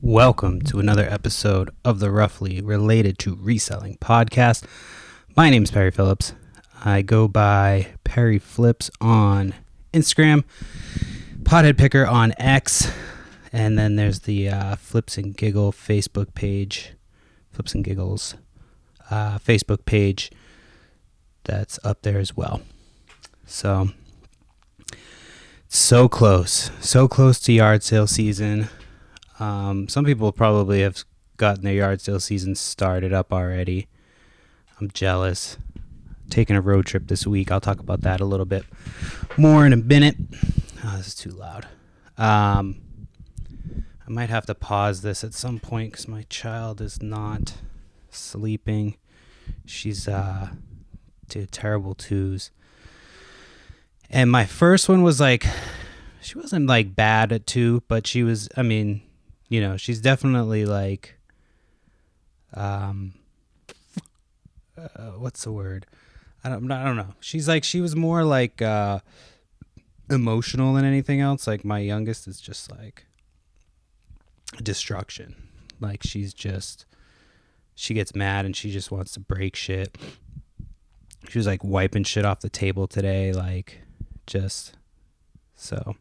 Welcome to another episode of the Roughly Related to Reselling podcast. My name is Perry Phillips. I go by Perry Flips on Instagram, Pothead Picker on X, and then there's the Flips and Giggle Facebook page, Flips and Giggles Facebook page that's up there as well. So close to yard sale season. Some people probably have gotten their yard sale season started up already. I'm jealous. Taking a road trip this week. I'll talk about that a little bit more in a minute. Oh, this is too loud. I might have to pause this at some point because my child is not sleeping. She's to terrible twos. And my first one was like, she wasn't like bad at two, but she was, she's definitely like, what's the word? I don't know. She was more like emotional than anything else. Like my youngest is just like destruction. Like she gets mad and she just wants to break shit. She was like wiping shit off the table today. Like just so.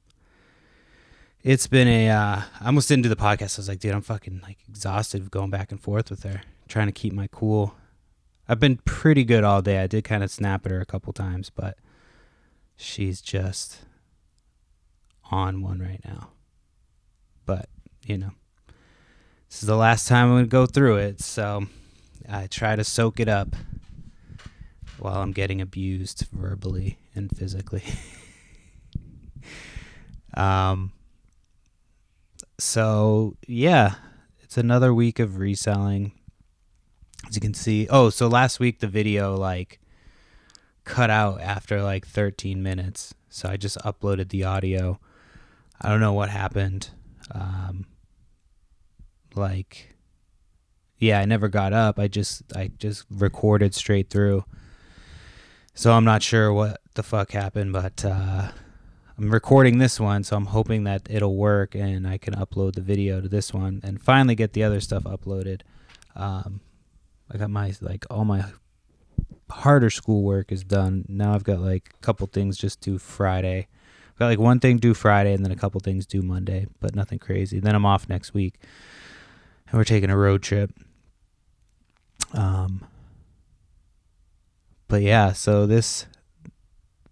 It's been I almost didn't do the podcast. I was like, dude, I'm fucking like exhausted of going back and forth with her, trying to keep my cool. I've been pretty good all day. I did kind of snap at her a couple times, but she's just on one right now. But, this is the last time I'm going to go through it, so I try to soak it up while I'm getting abused verbally and physically. So yeah, it's another week of reselling. As you can see, so last week the video like cut out after like 13 minutes. So I just uploaded the audio. I don't know what happened. I never got up. I just recorded straight through. So I'm not sure what the fuck happened, but I'm recording this one, so I'm hoping that it'll work and I can upload the video to this one and finally get the other stuff uploaded. I got all my harder schoolwork is done. Now I've got like a couple things just due Friday. I've got like one thing due Friday and then a couple things due Monday, but nothing crazy. Then I'm off next week and we're taking a road trip. But yeah, so this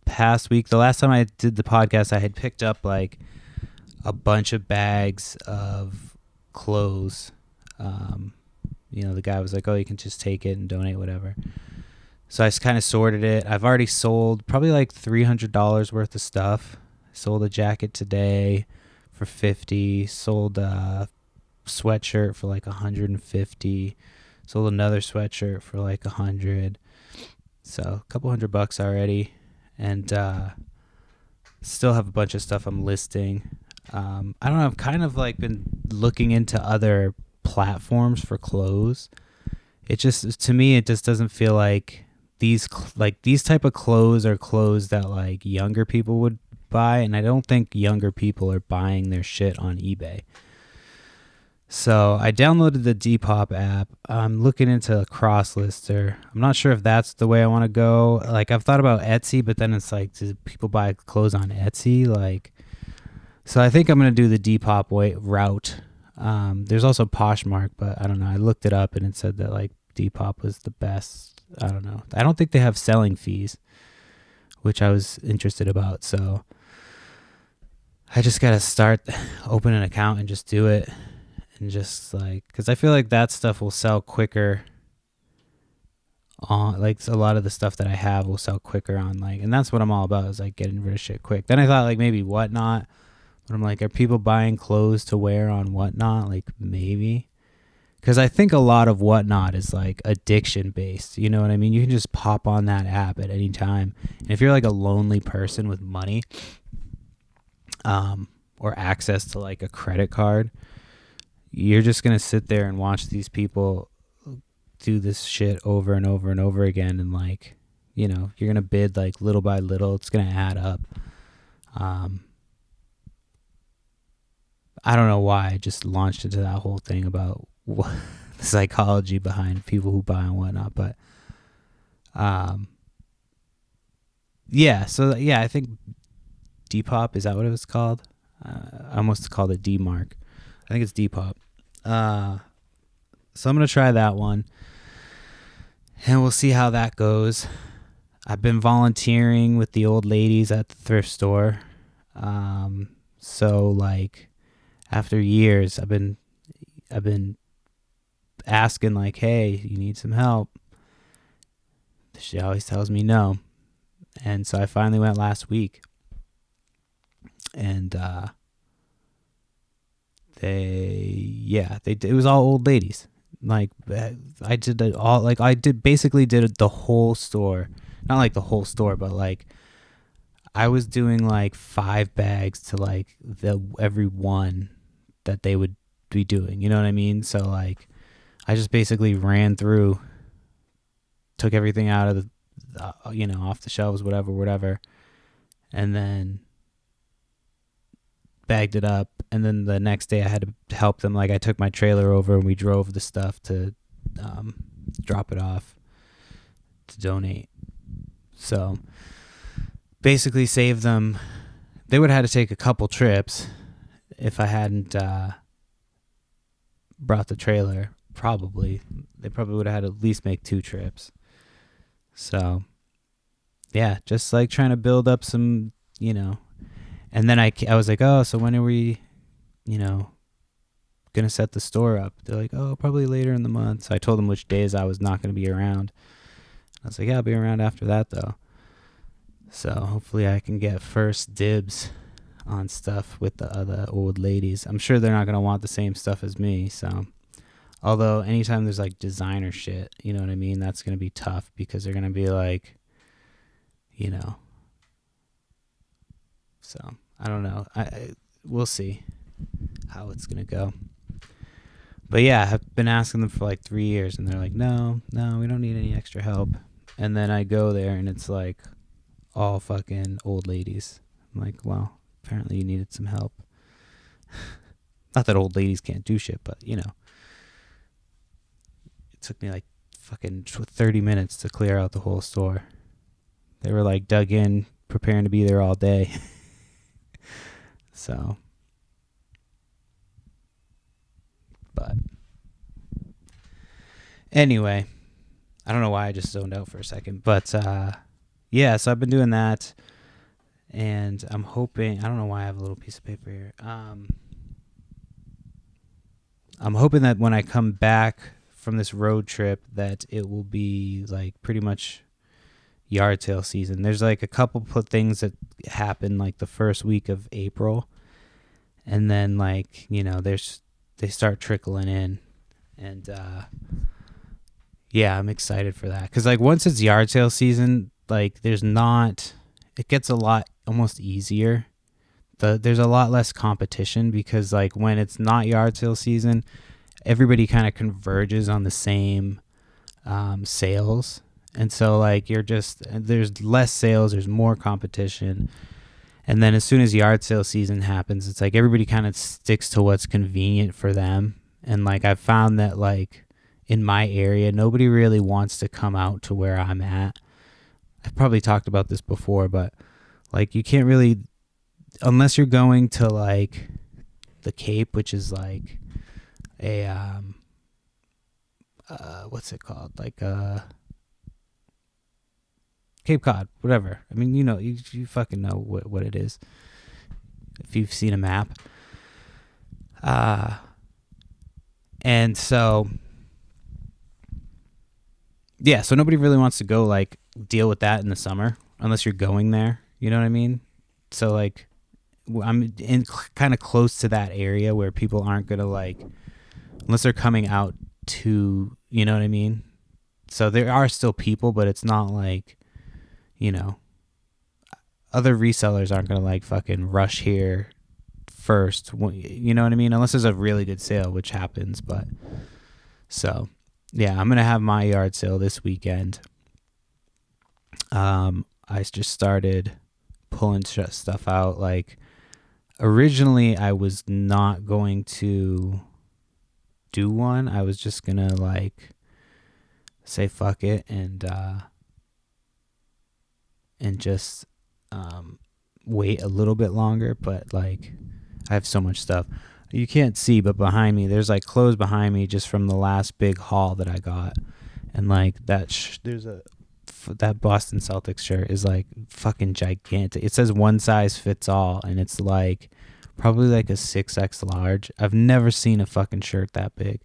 past week, the last time I did the podcast, I had picked up like a bunch of bags of clothes. The guy was like, oh, you can just take it and donate whatever. So I kind of sorted it. I've already sold probably like $300 worth of stuff. Sold a jacket today for $50. Sold a sweatshirt for like $150. Sold another sweatshirt for like $100. So a couple $100 already. And still have a bunch of stuff I'm listing. I don't know. I've kind of like been looking into other platforms for clothes. It just, to me, it just doesn't feel like these type of clothes are clothes that like younger people would buy, and I don't think younger people are buying their shit on eBay. So I downloaded the Depop app. I'm looking into CrossLister. I'm not sure if that's the way I want to go. Like I've thought about Etsy, but then it's like, do people buy clothes on Etsy? Like, so I think I'm going to do the Depop route. There's also Poshmark, but I don't know. I looked it up and it said that like Depop was the best. I don't know. I don't think they have selling fees, which I was interested about. So I just got to open an account and just do it. And just like, because I feel like that stuff will sell quicker on, like a lot of the stuff that I have will sell quicker on, like, and that's what I'm all about, is like getting rid of shit quick. Then I thought like maybe Whatnot, but I'm like, are people buying clothes to wear on Whatnot? Like maybe, because I think a lot of Whatnot is like addiction based. You know what I mean? You can just pop on that app at any time. And if you're like a lonely person with money, or access to like a credit card, you're just going to sit there and watch these people do this shit over and over and over again. And like, you're going to bid like little by little. It's going to add up. I don't know why I just launched into that whole thing about what, the psychology behind people who buy and whatnot. But yeah, so yeah, I think Depop, is that what it was called? I almost called it D-Mark. I think it's Depop. So I'm going to try that one, and we'll see how that goes. I've been volunteering with the old ladies at the thrift store. So like after years, I've been asking like, hey, you need some help? She always tells me no. And so I finally went last week, and it was all old ladies. Like I did it all, like I basically did the whole store, not like the whole store, but like I was doing like 5 bags to like every one that they would be doing, you know what I mean? So like I just basically ran through, took everything out of the off the shelves, whatever, and then bagged it up. And then the next day I had to help them. Like I took my trailer over and we drove the stuff to drop it off to donate. So basically saved them. They would have had to take a couple trips if I hadn't brought the trailer. They probably would have had to at least make 2 trips. So yeah, just like trying to build up some, and then I was like, oh, so when are we, gonna set the store up? They're like, oh, probably later in the month. So I told them which days I was not going to be around. I was like, yeah, I'll be around after that though. So hopefully I can get first dibs on stuff with the other old ladies. I'm sure they're not going to want the same stuff as me. So although anytime there's like designer shit, you know what I mean? That's going to be tough because they're going to be like, so I don't know. We'll see how it's going to go. But yeah, I've been asking them for like 3 years and they're like, no, we don't need any extra help. And then I go there and it's like all fucking old ladies. I'm like, well, apparently you needed some help. Not that old ladies can't do shit, but it took me like fucking 30 minutes to clear out the whole store. They were like dug in, preparing to be there all day. So, but anyway, I don't know why I just zoned out for a second, but yeah, so I've been doing that, and I'm hoping, I don't know why I have a little piece of paper here. I'm hoping that when I come back from this road trip that it will be like pretty much yard sale season. There's like a couple of things that happen like the first week of April, and then like they start trickling in, and yeah, I'm excited for that because like once it's yard sale season, like it gets a lot almost easier. There's a lot less competition because like when it's not yard sale season, everybody kind of converges on the same sales. And so like there's less sales, there's more competition. And then as soon as yard sale season happens, it's like everybody kind of sticks to what's convenient for them. And like I've found that like in my area, nobody really wants to come out to where I'm at. I've probably talked about this before, but like you can't really, unless you're going to like the Cape, which is like a what's it called? Like Cape Cod, whatever. I mean, you fucking know what it is if you've seen a map. And so yeah, so nobody really wants to go like deal with that in the summer unless you're going there. You know what I mean? So like I'm in kind of close to that area where people aren't gonna like, unless they're coming out to, you know what I mean? So there are still people, but it's not like, other resellers aren't gonna like fucking rush here first. You know what I mean? Unless there's a really good sale, which happens. But so yeah, I'm gonna have my yard sale this weekend. I just started pulling stuff out. Like originally I was not going to do one. I was just gonna like say fuck it and just wait a little bit longer, but like I have so much stuff you can't see, but behind me there's like clothes behind me just from the last big haul that I got, and like that Boston Celtics shirt is like fucking gigantic. It says one size fits all, and it's like probably like a 6X large. I've never seen a fucking shirt that big.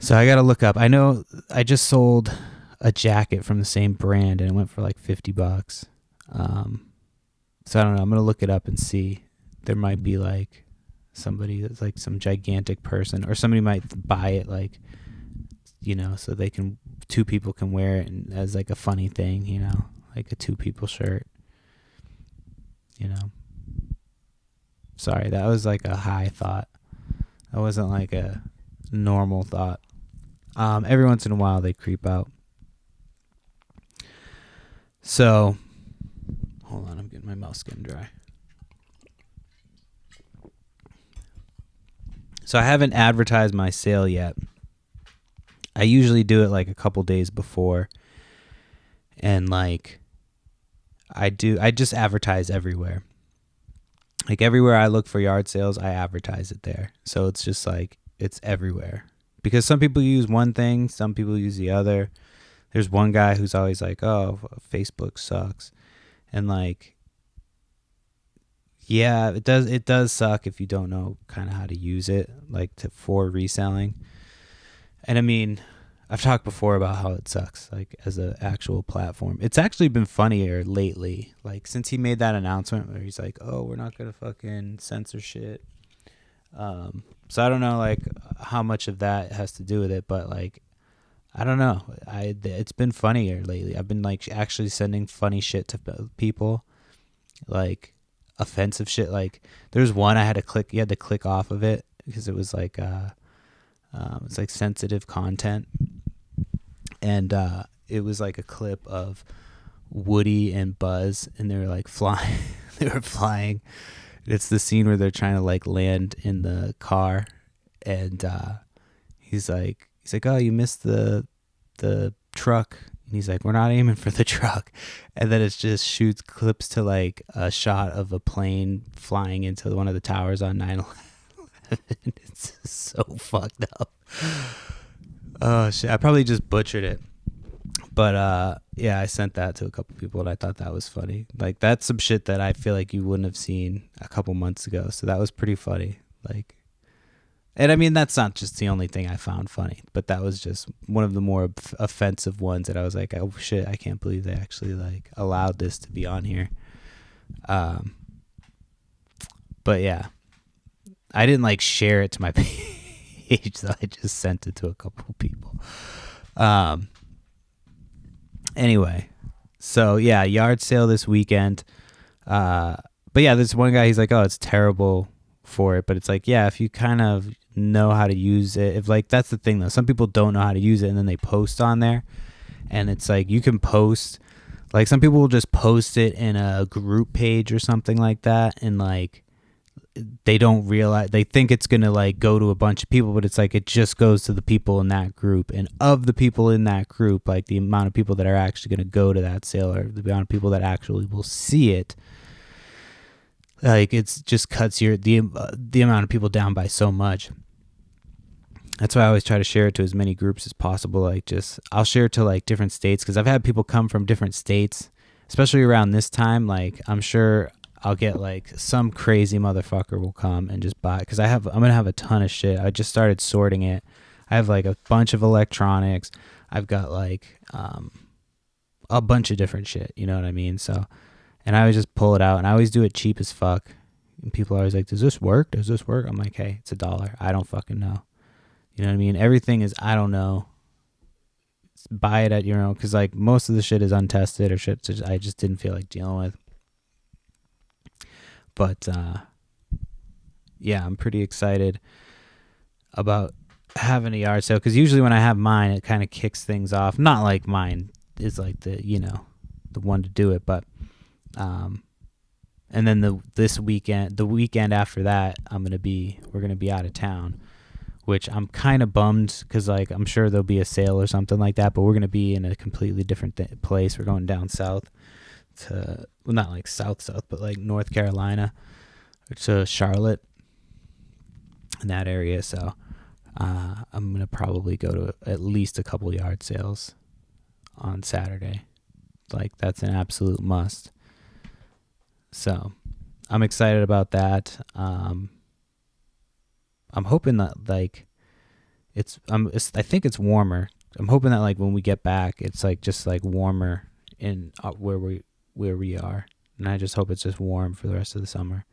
So I gotta look up. I know I just sold a jacket from the same brand and it went for like $50. So I don't know. I'm gonna look it up and see. There might be like somebody that's like some gigantic person, or somebody might buy it, like, you know, so they can, two people can wear it and as like a funny thing, you know, like a 2 people shirt, you know. Sorry, that was like a high thought. That wasn't like a normal thought. Every once in a while they creep out. So, hold on, I'm getting my mouth getting dry. So I haven't advertised my sale yet. I usually do it like a couple days before, and like I just advertise everywhere. Like everywhere I look for yard sales, I advertise it there. So it's just like, it's everywhere. Because some people use one thing, some people use the other. There's one guy who's always like, oh, Facebook sucks. And like, yeah, it does suck if you don't know kind of how to use it, like for reselling. And I mean, I've talked before about how it sucks, like as an actual platform. It's actually been funnier lately, like since he made that announcement where he's like, "Oh, we're not gonna fucking censor shit." So I don't know like how much of that has to do with it, but like I don't know. It's been funnier lately. I've been like actually sending funny shit to people, like offensive shit. Like there's one I had to click. You had to click off of it because it was like it's like sensitive content. And it was like a clip of Woody and Buzz, and they were like flying. They were flying. It's the scene where they're trying to like land in the car, and he's like, "Oh, you missed the truck." And he's like, "We're not aiming for the truck." And then it just shoots clips to like a shot of a plane flying into one of the towers on 9/11. It's so fucked up. Oh shit, I probably just butchered it. But yeah, I sent that to a couple people and I thought that was funny. Like that's some shit that I feel like you wouldn't have seen a couple months ago. So that was pretty funny. Like, and I mean, that's not just the only thing I found funny, but that was just one of the more offensive ones that I was like, oh shit, I can't believe they actually like allowed this to be on here. But yeah, I didn't like share it to my page, so I just sent it to a couple people. Anyway, so yeah, yard sale this weekend. But yeah, there's one guy, he's like, oh, it's terrible for it. But it's like, yeah, if you kind of know how to use it, if like, that's the thing though. Some people don't know how to use it and then they post on there. And it's like, you can post, like some people will just post it in a group page or something like that. And like, they don't realize, they think it's going to like go to a bunch of people, but it's like it just goes to the people in that group. And of the people in that group, like the amount of people that are actually going to go to that sale, or the amount of people that actually will see it, like it's just cuts the amount of people down by so much. That's why I always try to share it to as many groups as possible. Like just, I'll share it to like different states, because I've had people come from different states, especially around this time. Like I'm sure I'll get like some crazy motherfucker will come and just buy, because I'm gonna have a ton of shit. I just started sorting it. I have like a bunch of electronics. I've got like a bunch of different shit. You know what I mean? So, and I always just pull it out, and I always do it cheap as fuck. And people are always like, "Does this work? Does this work?" I'm like, "Hey, it's $1. I don't fucking know." You know what I mean? Everything is, I don't know. Buy it at your own, because like most of the shit is untested or shit I just didn't feel like dealing with. But yeah, I'm pretty excited about having a yard sale, because usually when I have mine, it kind of kicks things off. Not like mine is like the, you know, the one to do it, but and And then the weekend after that, we're gonna be out of town, which I'm kind of bummed because like I'm sure there'll be a sale or something like that, but we're gonna be in a completely different place. We're going down south to, well, not like south, but like North Carolina, to Charlotte, in that area. So I'm gonna probably go to at least a couple yard sales on Saturday. Like that's an absolute must. So I'm excited about that. I'm hoping that like I think it's warmer. I'm hoping that like when we get back, it's like just like warmer in where we are, and I just hope it's just warm for the rest of the summer.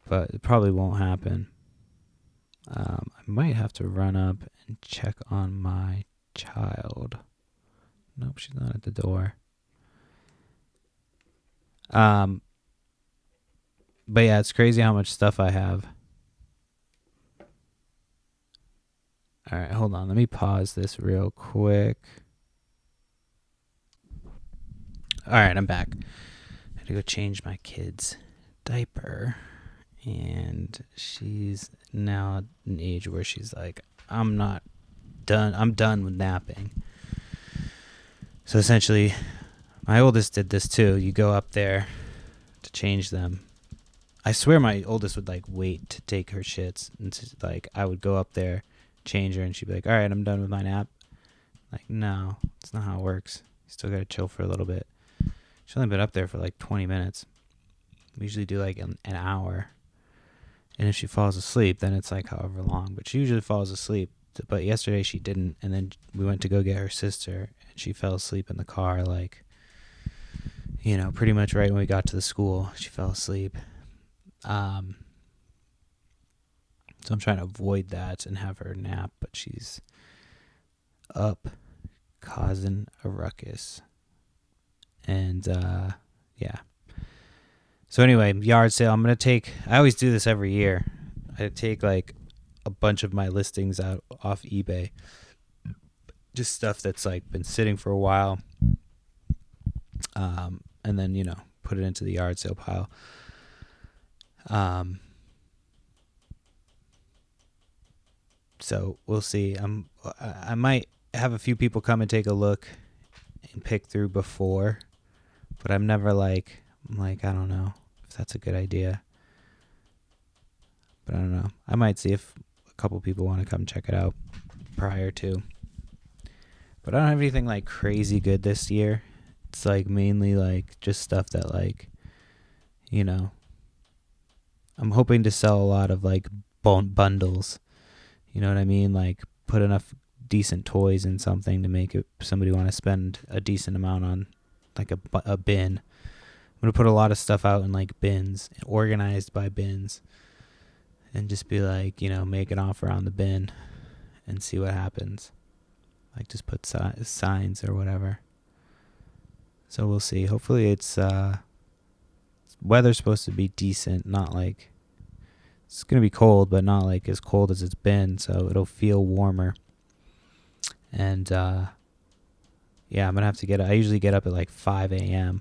But it probably won't happen. I might have to run up and check on my child. Nope, she's not at the door. But yeah, it's crazy how much stuff I have. All right, hold on. Let me pause this real quick. All right, I'm back. I had to go change my kid's diaper. And she's now at an age where she's like, I'm done with napping. So essentially, my oldest did this too. You go up there to change them. I swear my oldest would like wait to take her shits. And like I would go up there, change her, and she'd be like, all right, I'm done with my nap. Like, no, that's not how it works. You still got to chill for a little bit. She's only been up there for like 20 minutes. We usually do like an hour. And if she falls asleep, then it's like however long. But she usually falls asleep. But yesterday she didn't. And then we went to go get her sister. And she fell asleep in the car, like, you know, pretty much right when we got to the school. She fell asleep. So I'm trying to avoid that and have her nap. But she's up causing a ruckus. And, yeah. So anyway, yard sale. I always do this every year. I take like a bunch of my listings out off eBay. Just stuff that's like been sitting for a while. And then, you know, put it into the yard sale pile. So we'll see. I might have a few people come and take a look and pick through before, but I'm never like, I don't know if that's a good idea. But I don't know. I might see if a couple people want to come check it out prior to. But I don't have anything like crazy good this year. It's like mainly like just stuff that like, you know, I'm hoping to sell a lot of like bundles. You know what I mean? Like put enough decent toys in something to make somebody want to spend a decent amount on like a bin. I'm going to put a lot of stuff out in like bins, organized by bins, and just be like, you know, make an offer on the bin and see what happens. Like just put signs or whatever. So we'll see. Hopefully it's weather's supposed to be decent, not like it's going to be cold, but not like as cold as it's been, so it'll feel warmer. And yeah, I'm going to have to I usually get up at like 5 a.m.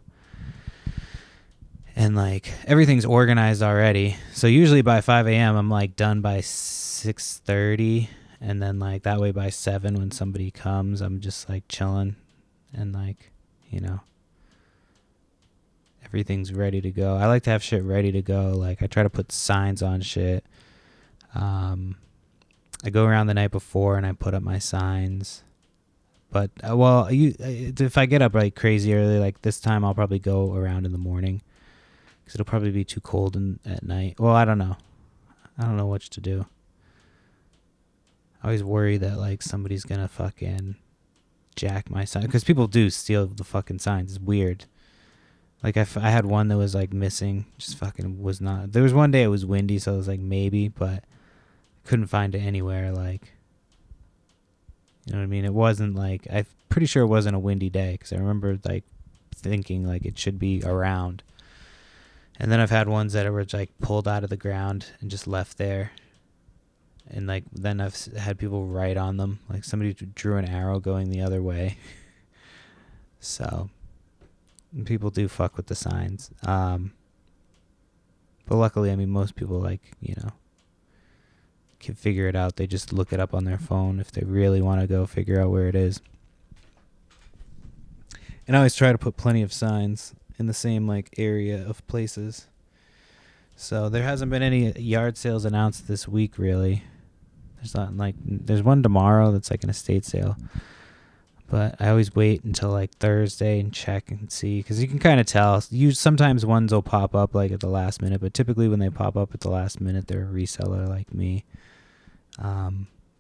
And like everything's organized already. So usually by 5 a.m. I'm like done by 6:30, and then like that way by 7 when somebody comes, I'm just like chilling and like, you know, everything's ready to go. I like to have shit ready to go. Like I try to put signs on shit. I go around the night before and I put up my signs. But if I get up like crazy early, like this time I'll probably go around in the morning. Because it'll probably be too cold at night. Well, I don't know. I don't know what to do. I always worry that like somebody's gonna fucking jack my sign. Because people do steal the fucking signs. It's weird. Like I had one that was like missing. Just fucking was not. There was one day it was windy, so I was like maybe, but couldn't find it anywhere. Like, you know what I mean? It wasn't like, I'm pretty sure it wasn't a windy day. Because I remember like thinking like it should be around. And then I've had ones that were like pulled out of the ground and just left there. And like then I've had people write on them. Like somebody drew an arrow going the other way. So people do fuck with the signs. But luckily, I mean, most people can figure it out. They just look it up on their phone if they really want to go figure out where it is. And I always try to put plenty of signs in the same area of places. So there hasn't been any yard sales announced this week, really. There's not there's one tomorrow that's an estate sale. But I always wait until Thursday and check and see, because you can kind of tell. Sometimes ones will pop up at the last minute, but typically when they pop up at the last minute, they're a reseller like me.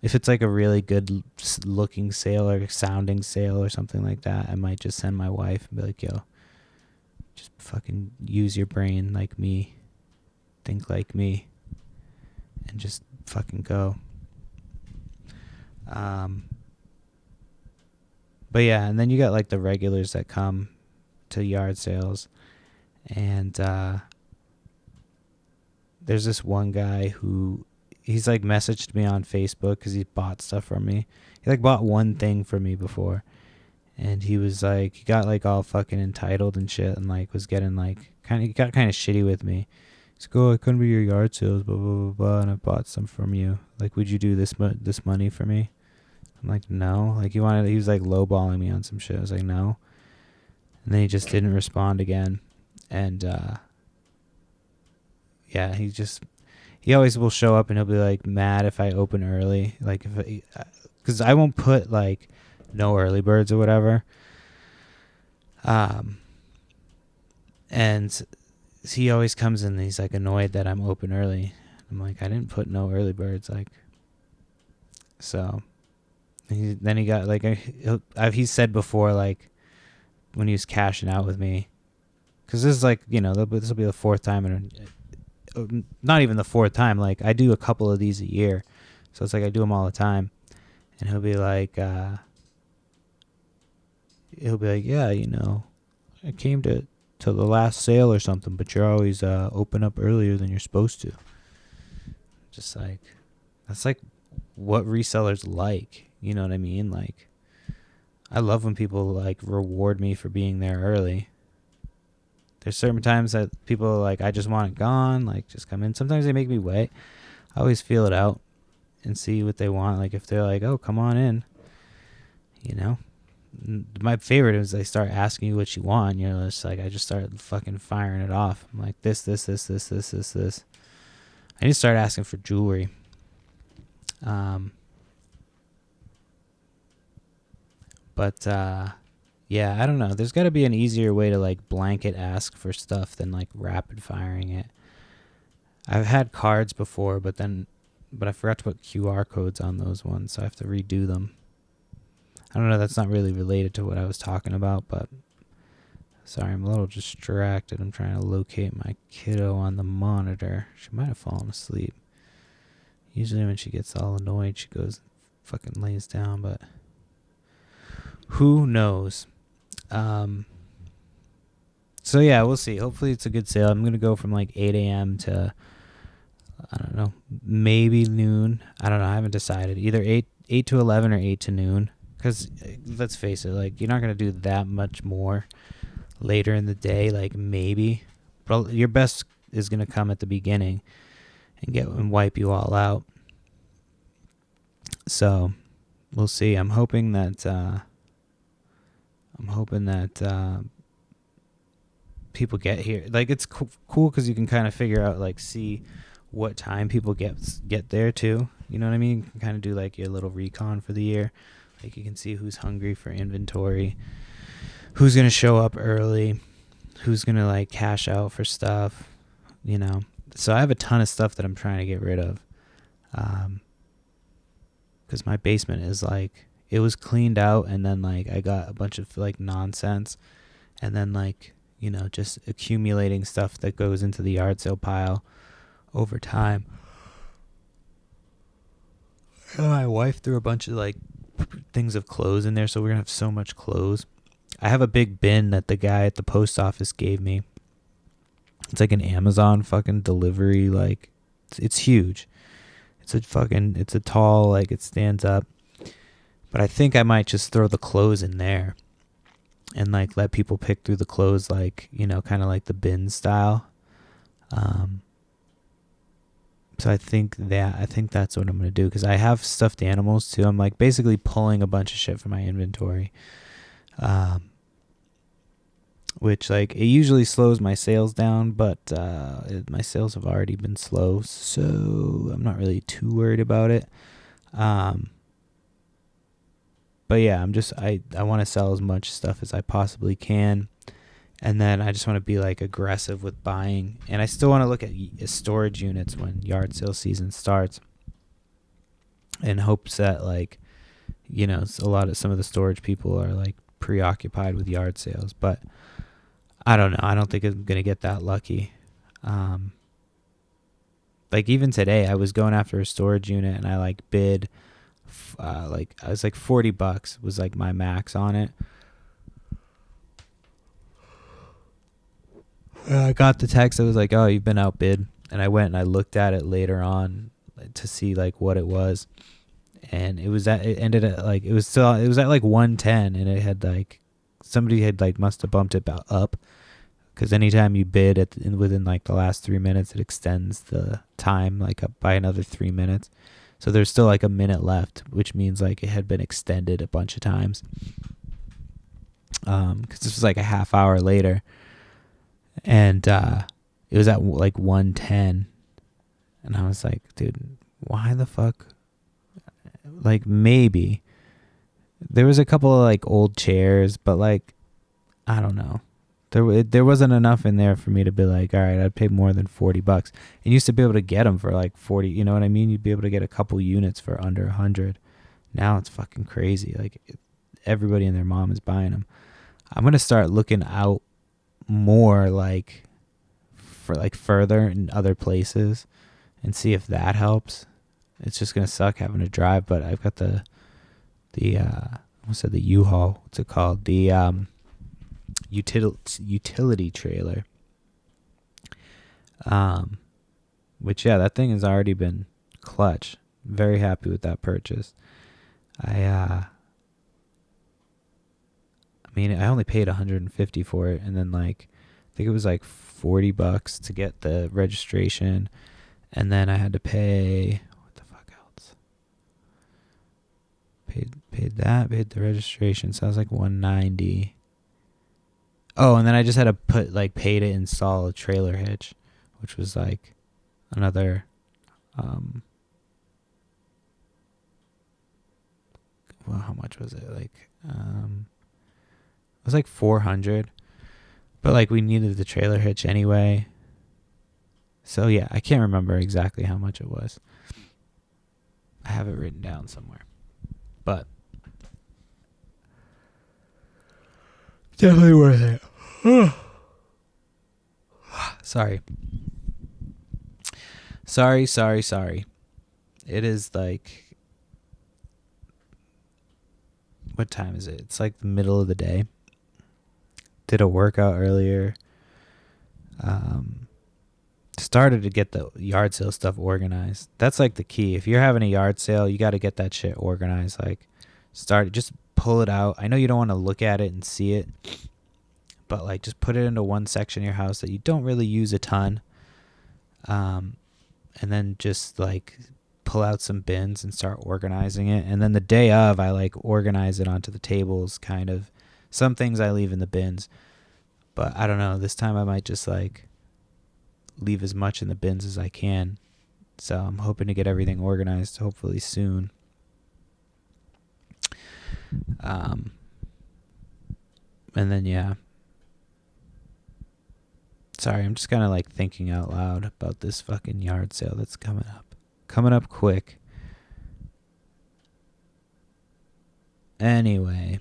If it's a really good looking sale or sounding sale or something like that, I might just send my wife and be like, yo, just fucking use your brain like me, think like me, and just fucking go. But yeah, and then you got the regulars that come to yard sales, and there's this one guy who he's messaged me on Facebook because he bought stuff from me. He bought one thing from me before, and he was he got all fucking entitled and shit, and was getting he got kind of shitty with me. He's like, oh, I couldn't be your yard sales, blah blah blah blah, and I bought some from you. Would you do this money for me? I'm like, no. He was lowballing me on some shit. I was like, no. And then he just didn't respond again. And yeah, he always will show up and he'll be mad if I open early. Because I won't put no early birds or whatever. And he always comes in and he's annoyed that I'm open early. I'm I didn't put no early birds. So. Then he got he's said before when he was cashing out with me, because this is this will be the fourth time, and not even the fourth time. I do a couple of these a year, so it's I do them all the time, and he'll be yeah, I came to the last sale or something, but you're always open up earlier than you're supposed to. Just that's what resellers like. You know what I mean? I love when people reward me for being there early. There's certain times that people are I just want it gone, just come in. Sometimes they make me wait. I always feel it out and see what they want. If they're oh, come on in, My favorite is they start asking you what you want. It's I just start fucking firing it off. I'm this. I need to start asking for jewelry. But, yeah, I don't know. There's got to be an easier way to, blanket ask for stuff than, rapid firing it. I've had cards before, but I forgot to put QR codes on those ones, so I have to redo them. I don't know. That's not really related to what I was talking about, but sorry, I'm a little distracted. I'm trying to locate my kiddo on the monitor. She might have fallen asleep. Usually when she gets all annoyed, she goes and fucking lays down, but... who knows? So yeah, we'll see. Hopefully it's a good sale. I'm going to go from 8 a.m. to, I don't know, maybe noon. I don't know. I haven't decided. Either 8 to 11 or 8 to noon. Because let's face it, you're not going to do that much more later in the day. Maybe. But your best is going to come at the beginning and wipe you all out. So we'll see. I'm hoping that people get here. It's cool because you can kind of figure out, see what time people get there too. You know what I mean? You can kind of do your little recon for the year. You can see who's hungry for inventory, who's going to show up early, who's going to cash out for stuff, So I have a ton of stuff that I'm trying to get rid of. Because my basement is it was cleaned out, and then I got a bunch of nonsense, and then just accumulating stuff that goes into the yard sale pile over time. And my wife threw a bunch of things of clothes in there, so we're gonna have so much clothes. I have a big bin that the guy at the post office gave me. It's an Amazon fucking delivery. It's huge. It's a tall, it stands up. But I think I might just throw the clothes in there and let people pick through the clothes, kind of the bin style. So I think that's what I'm gonna do, because I have stuffed animals too. I'm like basically pulling a bunch of shit from my inventory, which like it usually slows my sales down, but my sales have already been slow, so I'm not really too worried about it. But yeah, I want to sell as much stuff as I possibly can, and then I just want to be like aggressive with buying, and I still want to look at storage units when yard sale season starts, in hopes that like, some of the storage people are like preoccupied with yard sales, but I don't know. I don't think I'm gonna get that lucky. Like even today, I was going after a storage unit, and I like bid, like I was like $40 was like my max on it. I got the text that was like, "Oh, you've been outbid," and I went and I looked at it later on to see like what it was, and it was at it was at like 110, and it had like somebody had like must have bumped it up, because anytime you bid within like the last 3 minutes, it extends the time like up by another 3 minutes. So there's still like a minute left, which means like it had been extended a bunch of times. Because this was like a half hour later, and it was at like 110, and I was like, dude, why the fuck? Like maybe there was a couple of like old chairs, but like I don't know. There wasn't enough in there for me to be like, all right, I'd pay more than $40. And you used to be able to get them for like 40. You know what I mean? You'd be able to get a couple units for under 100. Now it's fucking crazy. Like everybody and their mom is buying them. I'm gonna start looking out more like for like further in other places, and see if that helps. It's just gonna suck having to drive, but I've got the the U-Haul. What's it called? The utility trailer. Which that thing has already been clutch. Very happy with that purchase. I only paid $150 for it, and then like I think it was like $40 to get the registration, and then I had to pay what the fuck else? Paid the registration, so I was like $190. Oh, and then I just had to pay to install a trailer hitch, which was like another how much was it? Like it was like $400, but like we needed the trailer hitch anyway. So yeah, I can't remember exactly how much it was. I have it written down somewhere, but definitely worth it. Sorry. It is like, what time is it? It's like the middle of the day. Did a workout earlier. Started to get the yard sale stuff organized. That's like the key. If you're having a yard sale, you got to get that shit organized. Like just pull it out. I know you don't want to look at it and see it, but like just put it into one section of your house that you don't really use a ton. And then just like pull out some bins and start organizing it. And then the day of, I like organize it onto the tables, kind of. Some things I leave in the bins, but I don't know. This time I might just like leave as much in the bins as I can. So I'm hoping to get everything organized hopefully soon. And then yeah. Sorry, I'm just kind of like thinking out loud about this fucking yard sale that's coming up. Coming up quick. Anyway,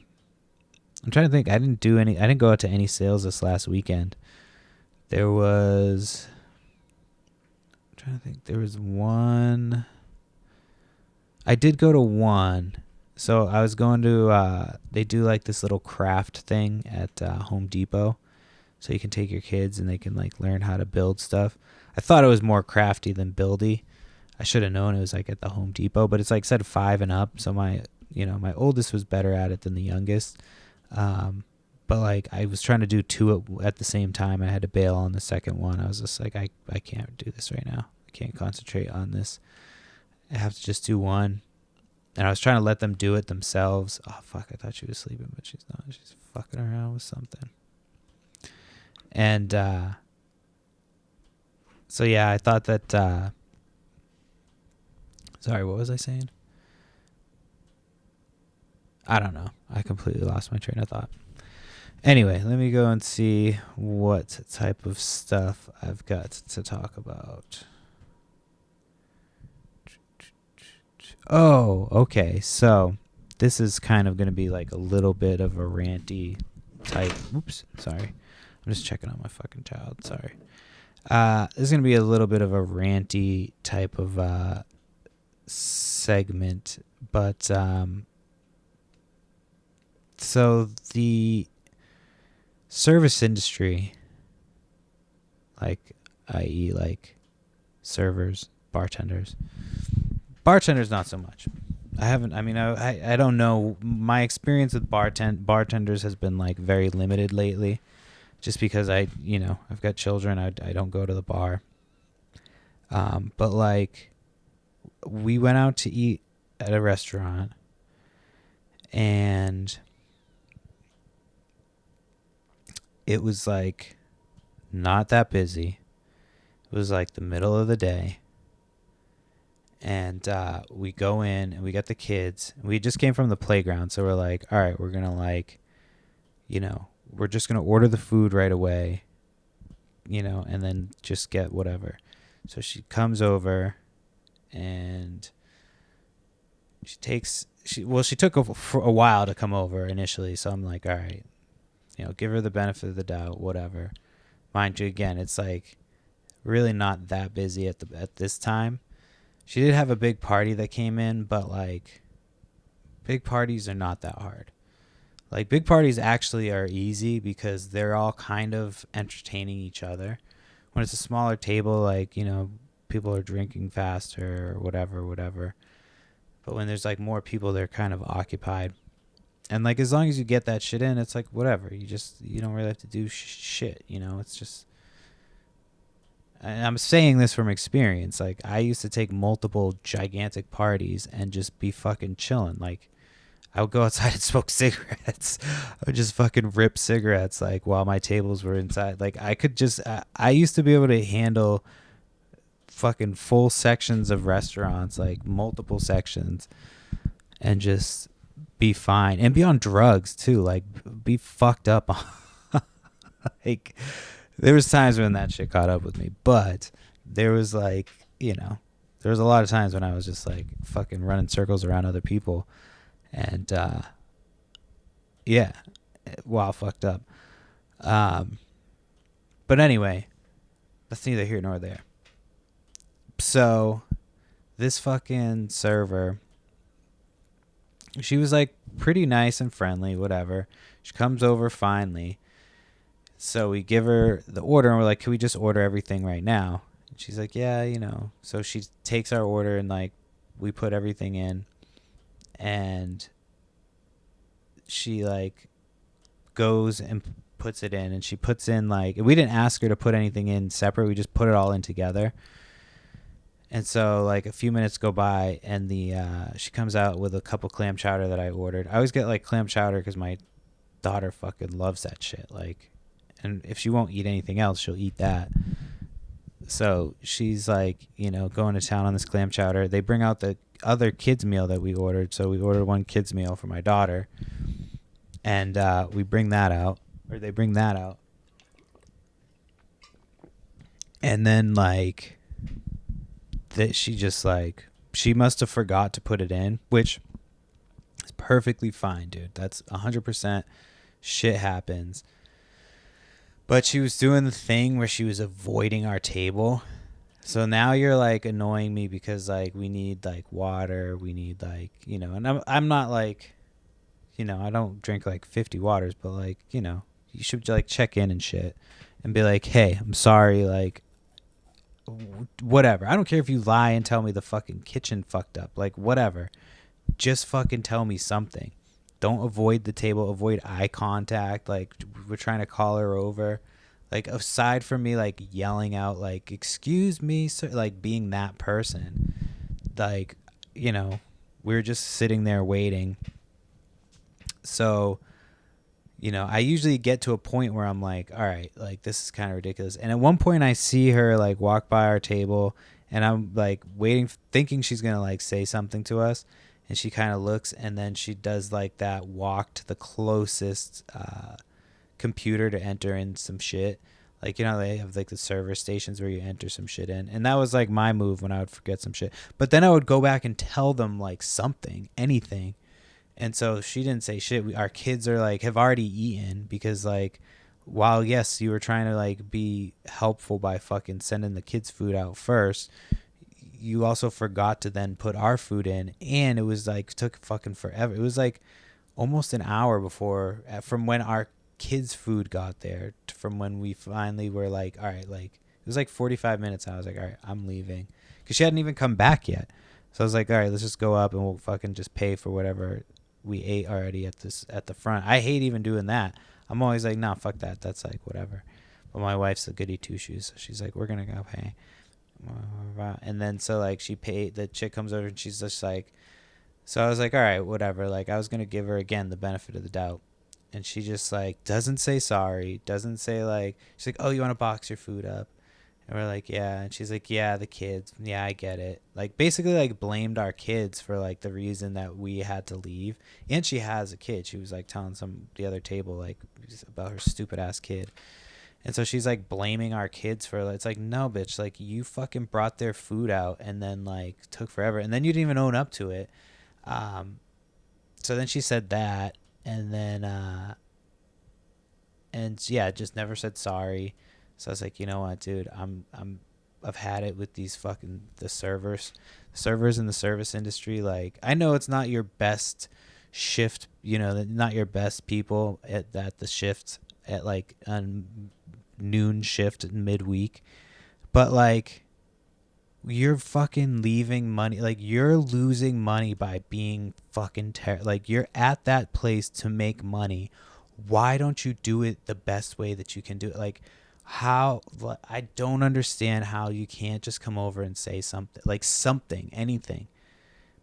I'm trying to think. I didn't go out to any sales this last weekend. There was one. I did go to one. So I was going to, they do like this little craft thing at Home Depot. So you can take your kids and they can like learn how to build stuff. I thought it was more crafty than buildy. I should have known it was like at the Home Depot, but it's like said 5 and up. So my oldest was better at it than the youngest. But like I was trying to do 2 at the same time. I had to bail on the second one. I was just like, I can't do this right now. I can't concentrate on this. I have to just do one. And I was trying to let them do it themselves. Oh, fuck. I thought she was sleeping, but she's not. She's fucking around with something. And so, yeah, I thought that... sorry, what was I saying? I don't know. I completely lost my train of thought. Anyway, let me go and see what type of stuff I've got to talk about. Oh, okay. So this is kind of going to be like a little bit of a ranty type. Oops, sorry. I'm just checking on my fucking child. Sorry. This is going to be a little bit of a ranty type of segment. But so the service industry, like, i.e., like servers, bartenders, not so much. I don't know. My experience with bartenders has been like very limited lately, just because I've got children. I don't go to the bar. But like, we went out to eat at a restaurant, and it was like not that busy. It was like the middle of the day. And we go in and we got the kids. We just came from the playground. So we're like, all right, we're going to like, we're just going to order the food right away, and then just get whatever. So she comes over and she took for a while to come over initially. So I'm like, all right, give her the benefit of the doubt, whatever. Mind you, again, it's like really not that busy at this time. She did have a big party that came in, but like big parties are not that hard. Like big parties actually are easy because they're all kind of entertaining each other. When it's a smaller table, like, people are drinking faster or whatever. But when there's like more people, they're kind of occupied. And like as long as you get that shit in, it's like whatever. You don't really have to do shit, it's just... And I'm saying this from experience. Like, I used to take multiple gigantic parties and just be fucking chilling. Like, I would go outside and smoke cigarettes. I would just fucking rip cigarettes, like, while my tables were inside. Like, I used to be able to handle fucking full sections of restaurants, like, multiple sections, and just be fine. And be on drugs, too. Like, be fucked up. Like... There was times when that shit caught up with me, but there was like, there was a lot of times when I was just like fucking running circles around other people, and while fucked up. But anyway, that's neither here nor there. So this fucking server, she was like pretty nice and friendly, whatever. She comes over finally. So we give her the order and we're like, can we just order everything right now? And she's like, yeah, So she takes our order and like we put everything in, and she like goes and puts it in, and she puts in like, we didn't ask her to put anything in separate. We just put it all in together. And so like a few minutes go by and she comes out with a couple clam chowder that I ordered. I always get like clam chowder because my daughter fucking loves that shit. Like, and if she won't eat anything else, she'll eat that. So she's like, going to town on this clam chowder. They bring out the other kids meal that we ordered. So we ordered one kids meal for my daughter. And they bring that out. And then like that she just like, she must have forgot to put it in, which is perfectly fine, dude. That's 100% shit happens. But she was doing the thing where she was avoiding our table. So now you're like annoying me because like we need like water, we need like, and I'm not like, I don't drink like 50 waters, but like, you should like check in and shit and be like, hey, I'm sorry, like whatever. I don't care if you lie and tell me the fucking kitchen fucked up, like whatever. Just fucking tell me something. Don't avoid the table, avoid eye contact. Like, we're trying to call her over. Like, aside from me, like, yelling out, like, excuse me, sir, like, being that person, like, you know, we were just sitting there waiting. So, I usually get to a point where I'm like, all right, like, this is kind of ridiculous. And at one point I see her like walk by our table, and I'm like waiting, thinking she's going to like say something to us. And she kind of looks, and then she does like that walk to the closest computer to enter in some shit. Like, they have like the server stations where you enter some shit in. And that was like my move when I would forget some shit. But then I would go back and tell them like something, anything. And so she didn't say shit. Our kids are like, have already eaten, because like, while yes, you were trying to like be helpful by fucking sending the kids food out first, you also forgot to then put our food in. And it was like, took fucking forever. It was like almost an hour before, from when our kids' food got there to from when we finally were like, all right, like, it was like 45 minutes. I was like, all right, I'm leaving, because she hadn't even come back yet. So I was like, all right, let's just go up and we'll fucking just pay for whatever we ate already at the front. I hate even doing that. I'm always like, nah, fuck that. That's like whatever. But my wife's a goody two shoes, so she's like, we're gonna go pay. And then so like she paid. The chick comes over and she's just like, so I was like, all right, whatever. Like, I was going to give her, again, the benefit of the doubt. And she just, like, doesn't say sorry. Doesn't say, like, she's like, oh, you want to box your food up? And we're like, yeah. And she's like, yeah, the kids. Yeah, I get it. Like, basically, like, blamed our kids for, like, the reason that we had to leave. And she has a kid. She was, like, telling the other table, like, about her stupid-ass kid. And so she's, like, blaming our kids for it. It's like, no, bitch. Like, you fucking brought their food out and then, like, took forever. And then you didn't even own up to it. So then she said that, and then, and yeah, just never said sorry. So I was like, you know what, dude, I've had it with these fucking, the servers in the service industry. Like, I know it's not your best shift, not your best people at the shifts at like a noon shift midweek, but like, you're fucking leaving money, like, you're losing money by being fucking like, you're at that place to make money. Why don't you do it the best way that you can do it? Like, how, I don't understand how you can't just come over and say something, like, something, anything,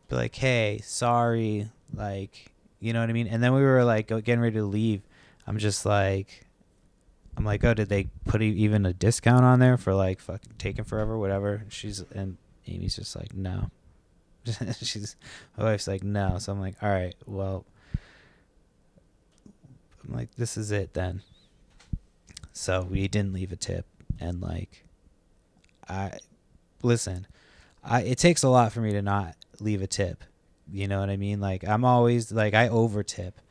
be like, hey, sorry, like, you know what I mean? And then we were like getting ready to leave. I'm like, oh, did they put even a discount on there for like fucking taking forever, whatever? And Amy's just like, no. My wife's like, no. So I'm like, all right, well, I'm like, this is it then. So we didn't leave a tip, and like, listen, it takes a lot for me to not leave a tip. You know what I mean? Like, I'm always like, I over tip.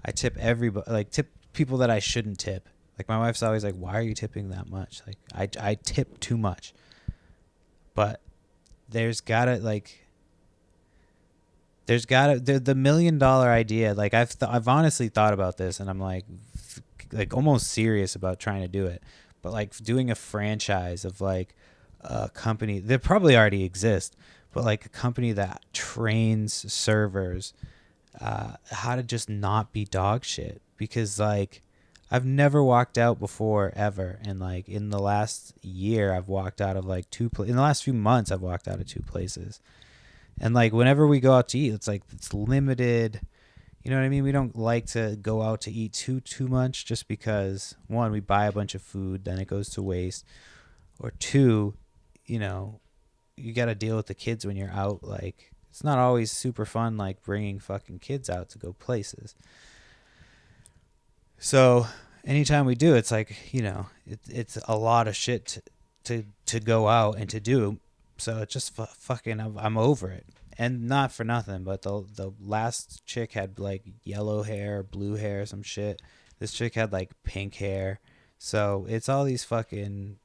I tip everybody, like, tip people that I shouldn't tip. Like, my wife's always like, why are you tipping that much? Like, I tip too much. But there's gotta, like, the $1 million idea. Like, I've honestly thought about this, and I'm like almost serious about trying to do it. But like, doing a franchise of like a company that probably already exists, but like a company that trains servers how to just not be dog shit. Because like, I've never walked out before ever, and like, in the last year I've walked out of like in the last few months I've walked out of 2 places. And like, whenever we go out to eat, it's like, it's limited. You know what I mean? We don't like to go out to eat too much, just because, one, we buy a bunch of food, then it goes to waste, or two, you got to deal with the kids when you're out. Like, it's not always super fun, like, bringing fucking kids out to go places. So anytime we do, it's like, it's a lot of shit to go out and to do. So it's just fucking, I'm over it. And not for nothing, but the last chick had like yellow hair, blue hair, some shit. This chick had like pink hair. So it's all these fucking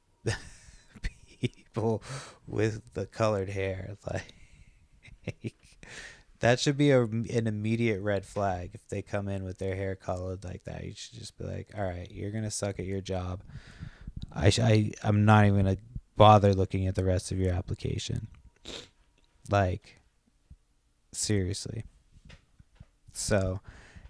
people with the colored hair. Like, that should be an immediate red flag. If they come in with their hair colored like that, you should just be like, all right, you're going to suck at your job. I'm not even going to bother looking at the rest of your application. Like, seriously. So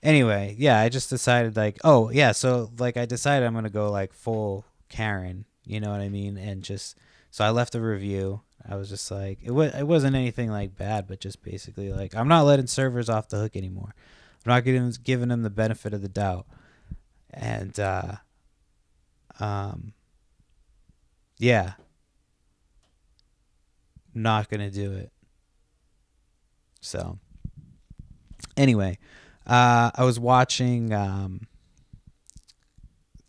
anyway, yeah, I just decided like, oh yeah, so like, I decided I'm going to go like full Karen, you know what I mean? And just, so I left a review. I was just like, it wasn't anything like bad, but just basically like, I'm not letting servers off the hook anymore. I'm not giving them the benefit of the doubt. And, yeah, not going to do it. So anyway, I was watching, the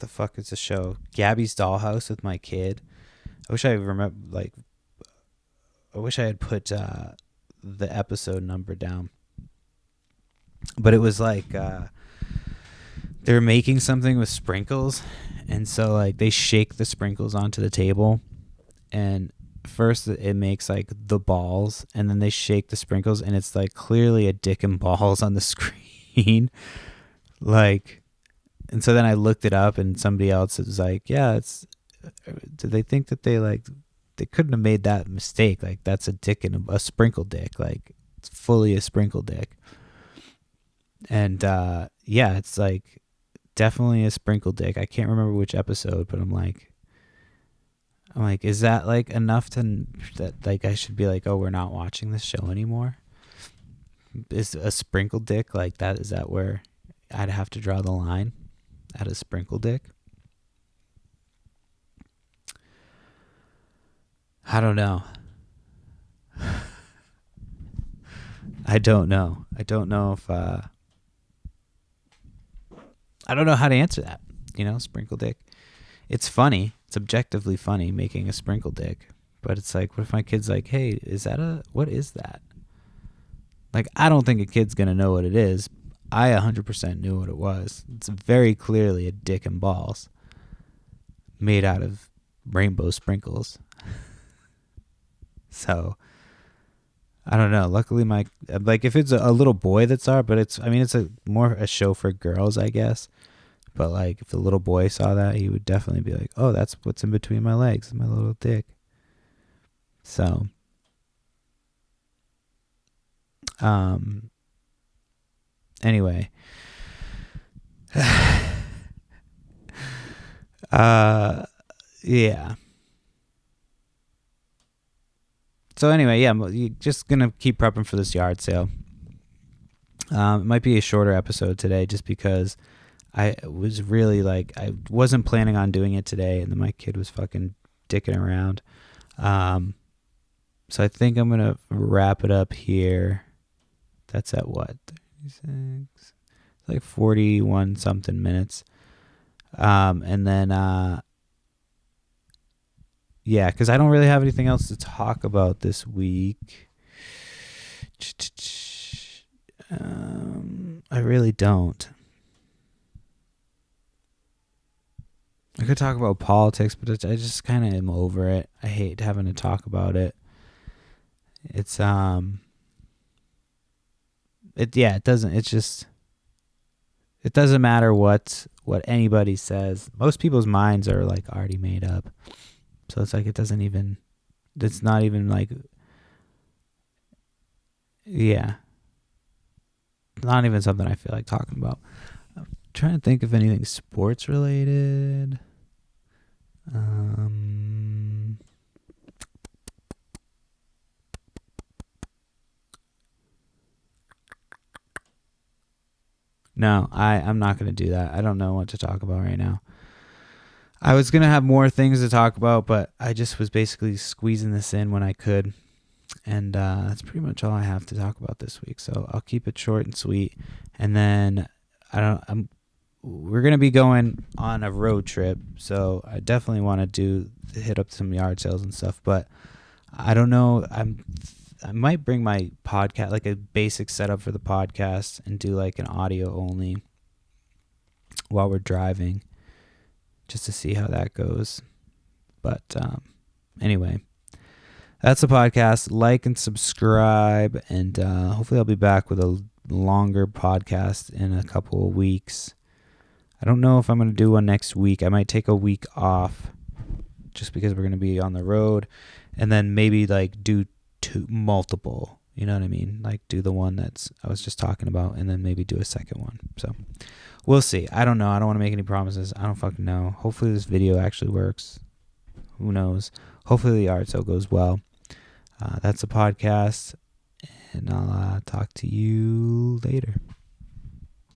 fuck is the show? Gabby's Dollhouse with my kid. I wish I remember, like, I wish I had put the episode number down. But it was like they're making something with sprinkles, and so like they shake the sprinkles onto the table, and first it makes like the balls, and then they shake the sprinkles, and it's like clearly a dick and balls on the screen. Like, and so then I looked it up, and somebody else was like, yeah, it's, did they think that they couldn't have made that mistake? Like, that's a dick and a sprinkle dick. Like, it's fully a sprinkle dick. And yeah, it's like definitely a sprinkle dick. I can't remember which episode, but I'm like, is that like enough that like I should be like, oh, we're not watching this show anymore? Is a sprinkle dick like that? Is that where I'd have to draw the line at a sprinkle dick? I don't know. I don't know. I don't know if I don't know how to answer that. You know, sprinkle dick. It's funny. It's objectively funny making a sprinkle dick. But it's like, what if my kid's like, hey, what is that? Like, I don't think a kid's going to know what it is. I 100% knew what it was. It's very clearly a dick and balls made out of rainbow sprinkles. So, I don't know. Luckily, like, if it's a little boy that's but it's more a show for girls, I guess. But like, if the little boy saw that, he would definitely be like, oh, that's what's in between my legs, my little dick. So, anyway, yeah. So anyway, yeah, I'm just gonna keep prepping for this yard sale. It might be a shorter episode today, just because I was really like, I wasn't planning on doing it today, and then my kid was fucking dicking around. So I think I'm gonna wrap it up here. That's at what, 36? It's like 41 something minutes. And then yeah, because I don't really have anything else to talk about this week. I really don't. I could talk about politics, but I just kind of am over it. I hate having to talk about it. It's it doesn't matter what anybody says. Most people's minds are like already made up. So it's like, it's not even like, yeah, not even something I feel like talking about. I'm trying to think of anything sports related. No, I'm not going to do that. I don't know what to talk about right now. I was going to have more things to talk about, but I just was basically squeezing this in when I could. And that's pretty much all I have to talk about this week. So I'll keep it short and sweet. And then we're going to be going on a road trip. So I definitely want to hit up some yard sales and stuff, but I don't know. I might bring my podcast, like a basic setup for the podcast, and do like an audio only while we're driving, just to see how that goes. But anyway, that's the podcast. Like and subscribe, and hopefully I'll be back with a longer podcast in a couple of weeks. I don't know if I'm going to do one next week. I might take a week off just because we're going to be on the road, and then maybe like do multiple You know what I mean? Like do the one that's I was just talking about and then maybe do a second one. So we'll see. I don't know. I don't want to make any promises. I don't fucking know. Hopefully this video actually works. Who knows? Hopefully the art so goes well. That's a podcast, and I'll talk to you later.